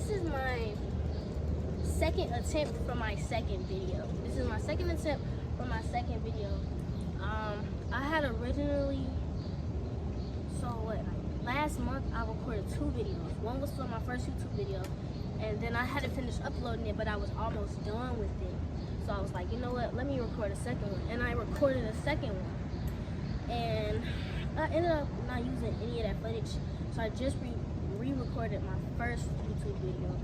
this is my second attempt for my second video. I had originally, last month I recorded 2 videos. One was for my first YouTube video, and then I hadn't finished uploading it, but I was almost done with it. So I was like, you know what, let me record a second one. And I recorded a second one. And I ended up not using any of that footage. So I just re-recorded my first YouTube video.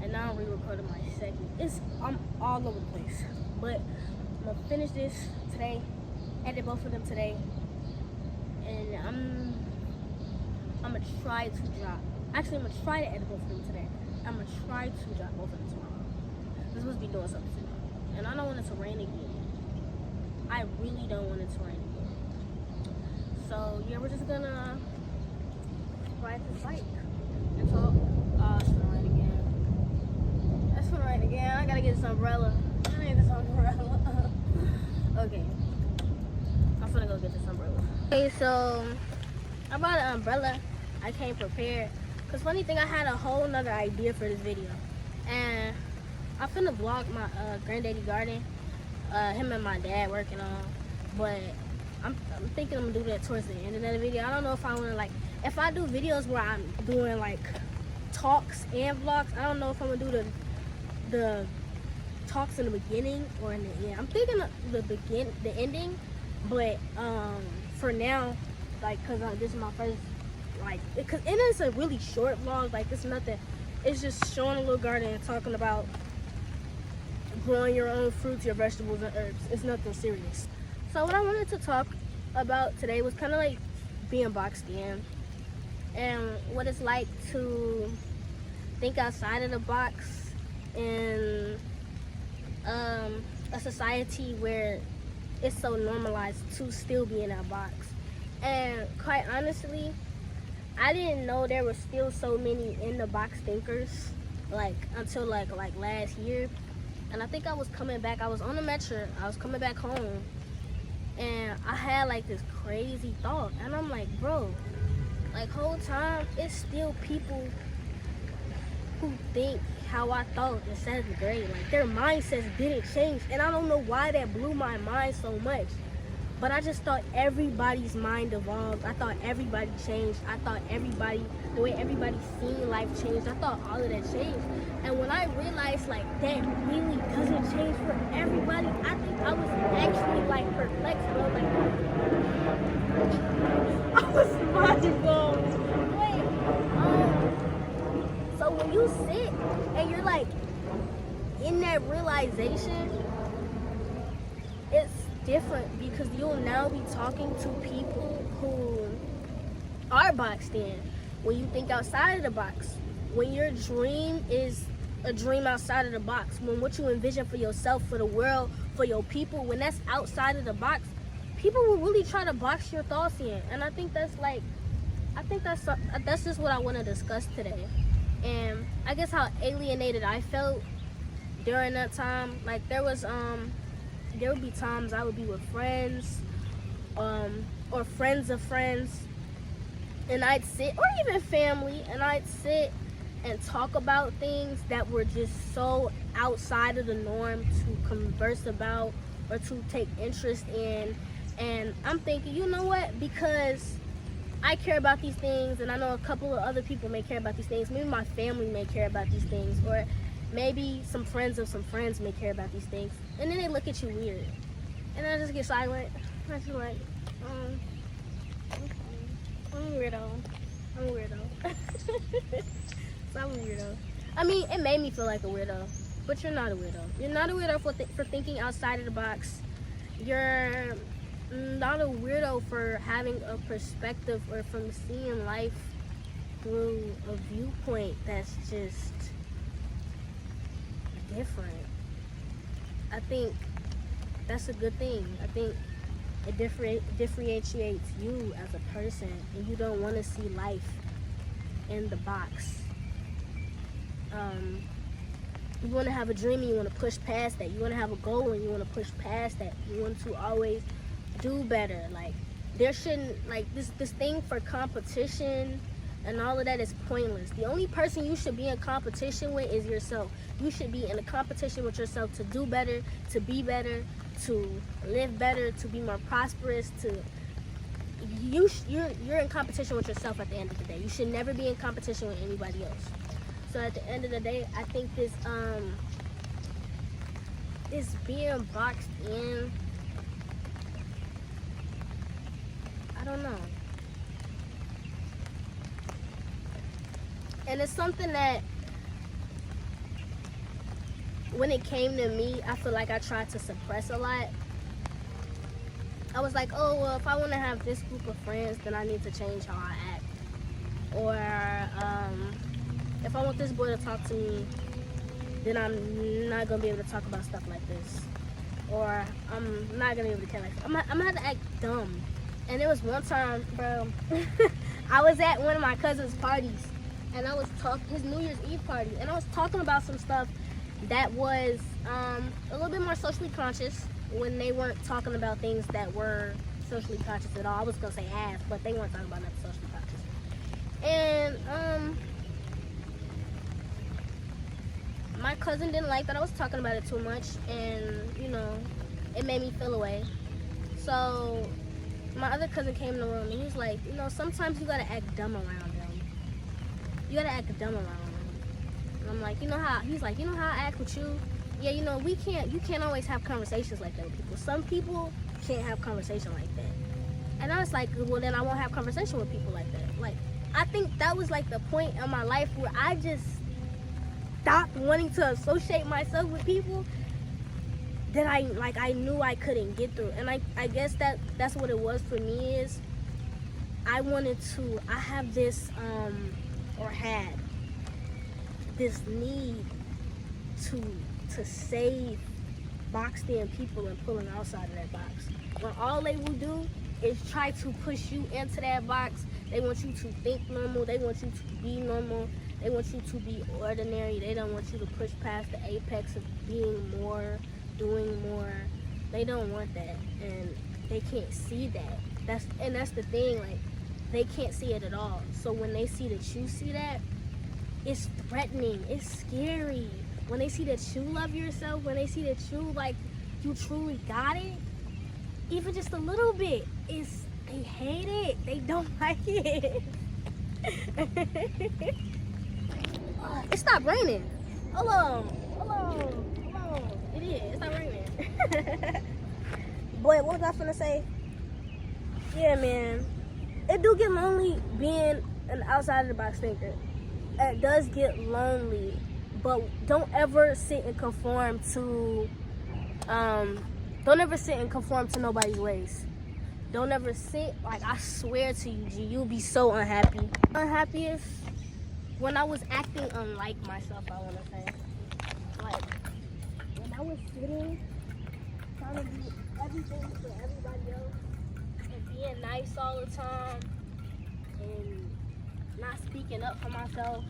And now I'm re-recording my second. I'm all over the place. But I'm gonna finish this today, edit both of them today. And I'm gonna try to drop. Actually, I'm gonna try to edit both of them today. I'm gonna try to drop both of them tomorrow. I'm supposed to be doing something today. And I don't want it to rain again. I really don't want it to rain again. So yeah, we're just gonna ride this bike and talk. Oh, it's gonna rain again. It's gonna rain again. I gotta get this umbrella. I need this umbrella. Okay. I'm gonna go get this umbrella. Okay, so I bought an umbrella. I came prepared. Cause funny thing, I had a whole nother idea for this video. And I'm finna vlog my granddaddy garden. Him and my dad working on. But I'm thinking I'm gonna do that towards the end of the video. I don't know if I wanna if I do videos where I'm doing like talks and vlogs, I don't know if I'm gonna do the talks in the beginning or in the end. I'm thinking of the ending, but for now, cause this is my first, cause it is a really short vlog. It's nothing. It's just showing a little garden and talking about growing your own fruits, your vegetables, and herbs. It's nothing serious. So what I wanted to talk about today was kind of like being boxed in and what it's like to think outside of the box in a society where it's so normalized to still be in that box. And quite honestly, I didn't know there were still so many in the box thinkers until last year. And I think I was coming back. I was on the metro. I was coming back home, and I had this crazy thought. And I'm like, bro, whole time it's still people who think how I thought in 7th grade. Their mindsets didn't change, and I don't know why that blew my mind so much. But I just thought everybody's mind evolved. I thought everybody changed. I thought the way everybody seen life changed. I thought all of that changed. And when I realized that really doesn't change for everybody, I think I was actually perplexed, bro. I was mind blown. Wait, so when you sit and you're in that realization, it's different because you'll now be talking to people who are boxed in. When you think outside of the box, when your dream is a dream outside of the box, when what you envision for yourself, for the world, for your people, when that's outside of the box, people will really try to box your thoughts in. And I think that's just what I want to discuss today. And I guess how alienated I felt during that time. There would be times I would be with friends, or friends of friends, and I'd sit, or even family, and I'd sit and talk about things that were just so outside of the norm to converse about or to take interest in. And I'm thinking, you know what, because I care about these things, and I know a couple of other people may care about these things, maybe my family may care about these things, or maybe some friends of some friends may care about these things, and then they look at you weird, and I just get silent. I just okay. I'm a weirdo. So I'm a weirdo. I mean, it made me feel like a weirdo, but you're not a weirdo. You're not a weirdo for thinking outside of the box. You're not a weirdo for having a perspective or from seeing life through a viewpoint that's just different. I think that's a good thing. I think it differentiates you as a person, and you don't want to see life in the box. You want to have a dream and you want to push past that. You want to have a goal and you want to push past that. You want to always do better. There shouldn't, this thing for competition and all of that is pointless. The only person you should be in competition with is yourself. You should be in a competition with yourself to do better, to be better, to live better, to be more prosperous. You're in competition with yourself at the end of the day. You should never be in competition with anybody else. So at the end of the day, I think this being boxed in, I don't know. And it's something that, when it came to me, I feel like I tried to suppress a lot. I was like, oh, well, if I want to have this group of friends, then I need to change how I act. Or if I want this boy to talk to me, then I'm not going to be able to talk about stuff like this. Or I'm not going to be able to care like this. I'm going to have to act dumb. And there was one time, bro, I was at one of my cousin's parties, and I was his New Year's Eve party, and I was talking about some stuff that was a little bit more socially conscious, when they weren't talking about things that were socially conscious at all. I was gonna say ass, but they weren't talking about nothing socially conscious. And my cousin didn't like that I was talking about it too much, and it made me feel away. So my other cousin came in the room, and he was like, sometimes you gotta act dumb around them. You gotta act dumb around them. And I'm like, he's like, how I act with you? Yeah, you can't always have conversations like that with people. Some people can't have conversation like that. And I was like, well, then I won't have conversation with people like that. Like, I think that was like the point in my life where I just stopped wanting to associate myself with people that I knew I couldn't get through. And I guess that's what it was for me, is I have this, or had this need to save boxed in people and pulling outside of that box. When all they will do is try to push you into that box. They want you to think normal. They want you to be normal. They want you to be ordinary. They don't want you to push past the apex of being more, doing more. They don't want that, and they can't see that. That's the thing. Like, they can't see it at all. So when they see that you see that, it's threatening. It's scary. When they see that you love yourself, when they see that you truly got it, even just a little bit, they hate it. They don't like it. It stopped raining. Hold on. It is. It's not raining. Boy, what was I finna say? Yeah, man. It do get lonely being an outside of the box thinker. It does get lonely. But don't ever sit and conform to nobody's ways. Don't ever sit, like, I swear to you, G, you'll be so unhappy. Unhappiest when I was acting unlike myself, I want to say. Like, when I was sitting, trying to do everything for everybody else, and being nice all the time, and not speaking up for myself,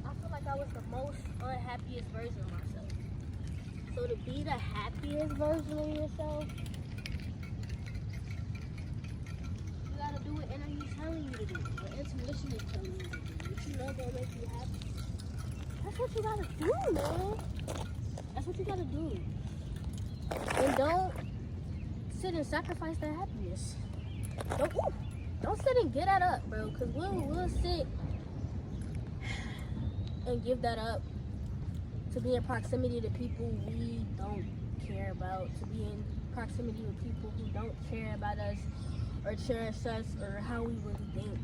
I feel like I was the most unhappiest version of myself. So to be the happiest version of yourself, you gotta do what energy's telling you to do, what intuition is telling you to do, what you know gonna make you happy. That's what you gotta do, man. That's what you gotta do. And don't sit and sacrifice that happiness. Don't sit and get that up, bro, because we'll sit and give that up to be in proximity to people we don't care about, to be in proximity with people who don't care about us or cherish us or how we really think.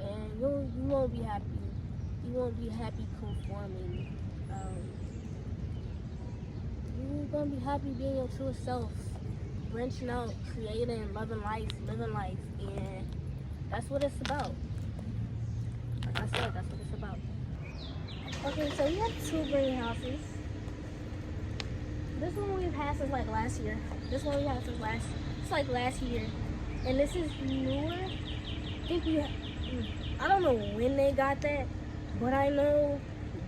And you won't be happy. You won't be happy conforming. You're gonna be happy being your true self, branching out, creating, loving life, living life, and that's what it's about. Like I said, that's what it's about. Okay, so we have 2 greenhouses. This one we've had since like last year. This one we had since last year. And this is newer. I don't know when they got that, but I know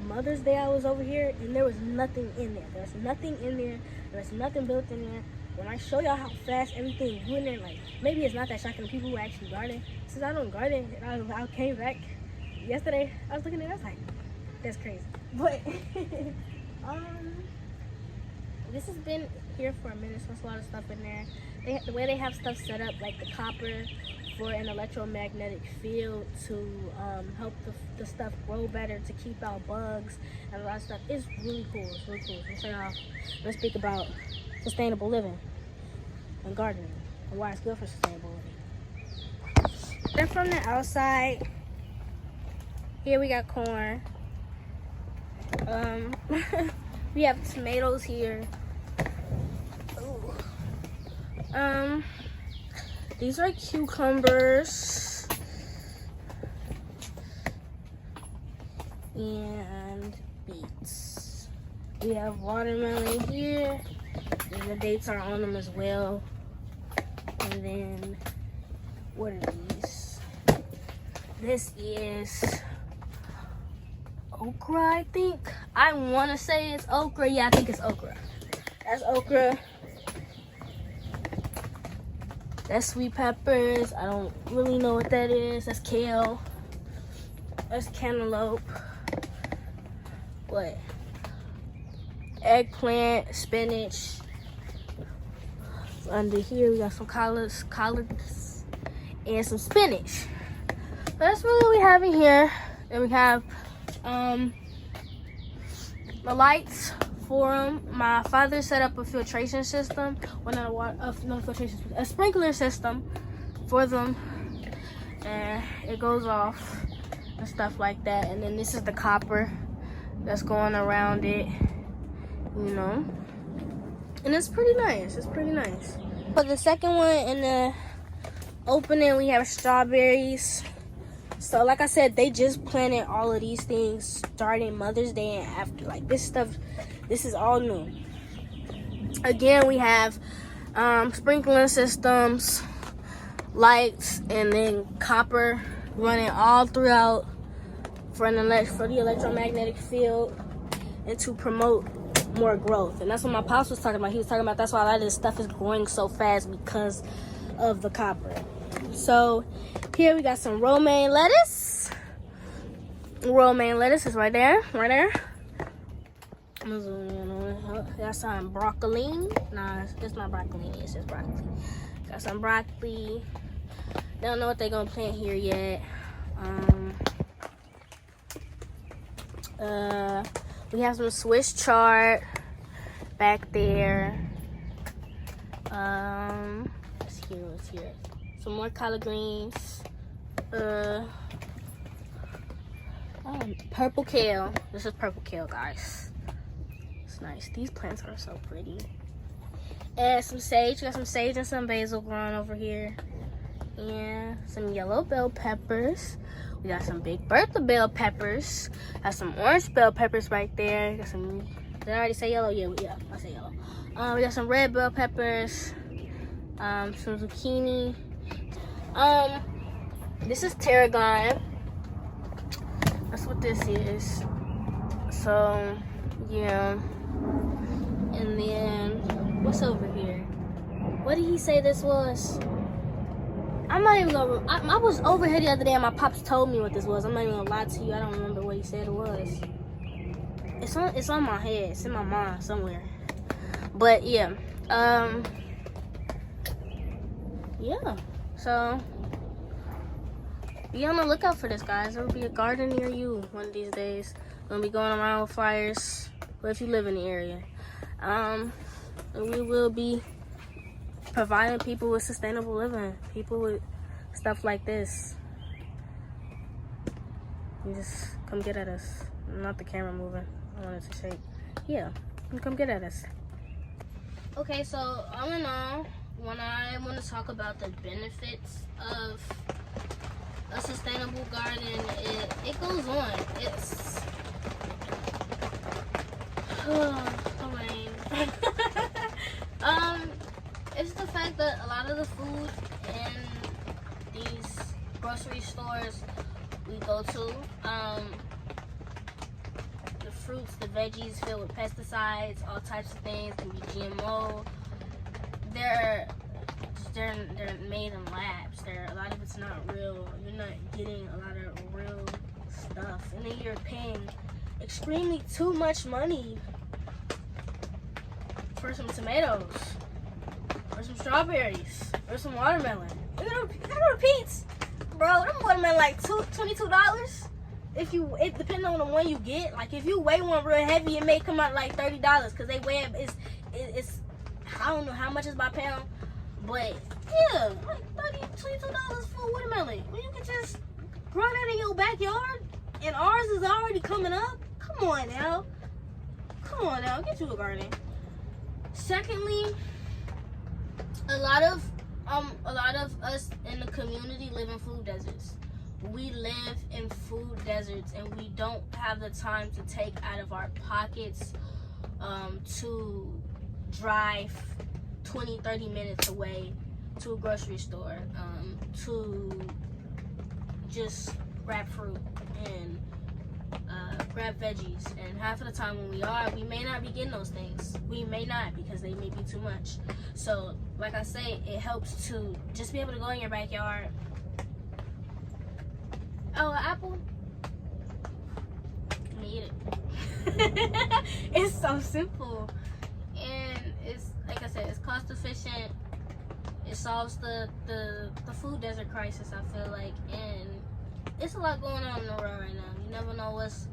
Mother's Day I was over here and there was nothing in there. There's nothing in there. There's nothing built in there. when I show y'all how fast everything's moving, and like maybe it's not that shocking to people who actually garden. Since I don't garden, and I came back yesterday, I was looking at it, I was like, that's crazy. But this has been here for a minute, so there's a lot of stuff in there. The way they have stuff set up, like the copper for an electromagnetic field to help the stuff grow better, to keep out bugs and a lot of stuff. It's really cool. It's really cool. So let's speak about sustainable living and gardening and why it's good for sustainable living. Then from the outside, here we got corn. We have tomatoes here. Ooh. These are cucumbers and beets. We have watermelon here, and the dates are on them as well. And then, what are these? This is okra, I think. I want to say it's okra. Yeah, I think it's okra. That's okra. That's sweet peppers. I don't really know what that is. That's kale. That's cantaloupe. What? Eggplant, spinach. Under here we got some collards, and some spinach. So that's really what we have in here. Then we have the lights for them. My father set up a filtration system, a sprinkler system for them, and it goes off and stuff like that. And then this is the copper that's going around it, you know, and it's pretty nice. It's pretty nice. For the second one in the opening, we have strawberries. So like I said, they just planted all of these things starting Mother's Day and after. Like this stuff, this is all new. Again, we have sprinkling systems, lights, and then copper running all throughout for the electromagnetic field and to promote more growth. And that's what my pops was talking about. He was talking about that's why a lot of this stuff is growing so fast, because of the copper. So here we got some romaine lettuce. Romaine lettuce is right there, right there. I'm gonna zoom in on it. Got some broccoli. Nah, it's not broccoli, it's just broccoli. Got some broccoli. They don't know what they're gonna plant here yet. We have some Swiss chard back there. Let's hear. Some more collard greens. Purple kale. This is purple kale, guys. It's nice. These plants are so pretty. And some sage. We got some sage and some basil growing over here. And some yellow bell peppers. We got some big Bertha bell peppers. Got some orange bell peppers right there. Got some. Did I already say yellow? Yeah, I say yellow. We got some red bell peppers. Some zucchini. This is tarragon. That's what this is. So, yeah. And then, what's over here? What did he say this was? I'm not even gonna, I was over here the other day and my pops told me what this was. I'm not even gonna lie to you. I don't remember what he said it was. It's on my head. It's in my mind somewhere. But yeah. Yeah. So be on the lookout for this, guys. There will be a garden near you one of these days. Gonna be going around with flyers. But if you live in the area. And we will be providing people with sustainable living, people with stuff like this. You just come get at us. Not the camera moving. I wanted to shake. Yeah, you come get at us. Okay, so all in all, when I want to talk about the benefits of a sustainable garden, it goes on. It's it's the fact that a lot of the food in these grocery stores we go to, the fruits, the veggies filled with pesticides, all types of things, can be GMO. they're made in labs. A lot of it's not real. You're not getting a lot of real stuff, and then you're paying extremely too much money for some tomatoes, or some strawberries, or some watermelon. You gotta repeat, bro. Them watermelon like $22. It depends on the one you get. Like if you weigh one real heavy, it may come out like $30 because they weigh it's I don't know how much is by pound, but yeah, like $22 for a watermelon. When you can just grow that in your backyard, and ours is already coming up. Come on now, get you a garden. Secondly, a lot of us in the community live in food deserts. We live in food deserts, and we don't have the time to take out of our pockets to drive 20-30 minutes away to a grocery store to just grab fruit and grab veggies. And half of the time when we may not be getting those things. We may not, because they may be too much. So like I say, it helps to just be able to go in your backyard. Oh, an apple? Let me eat it. It's so simple, and it's like I said, it's cost efficient. It solves the food desert crisis, I feel like, and it's a lot going on in the world right now. You never know what's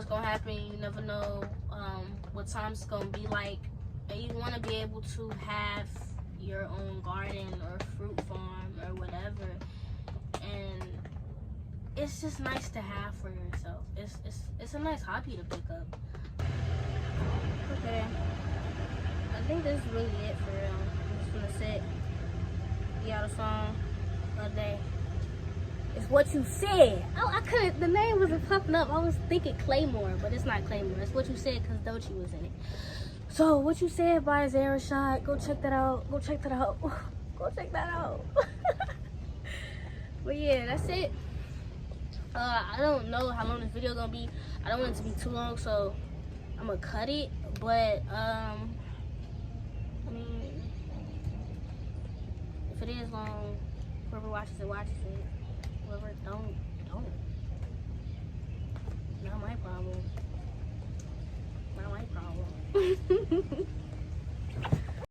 gonna happen. You never know what time's it's gonna be like, and you want to be able to have your own garden or fruit farm or whatever, and it's just nice to have for yourself. It's a nice hobby to pick up. Okay, I think this is really it for real. I'm just gonna sit, be out of song all day. It's What You Said. I couldn't, the name wasn't popping up. I was thinking Claymore, but it's not Claymore. It's What You Said because Doechii was in it. So What You Said by Rashad. Go check that out. Go check that out. But yeah, that's it. I don't know how long this video gonna be. I don't want it to be too long, so I'm gonna cut it. But I mean, if it is long, whoever watches it, watches it. Whoever don't. Not my problem.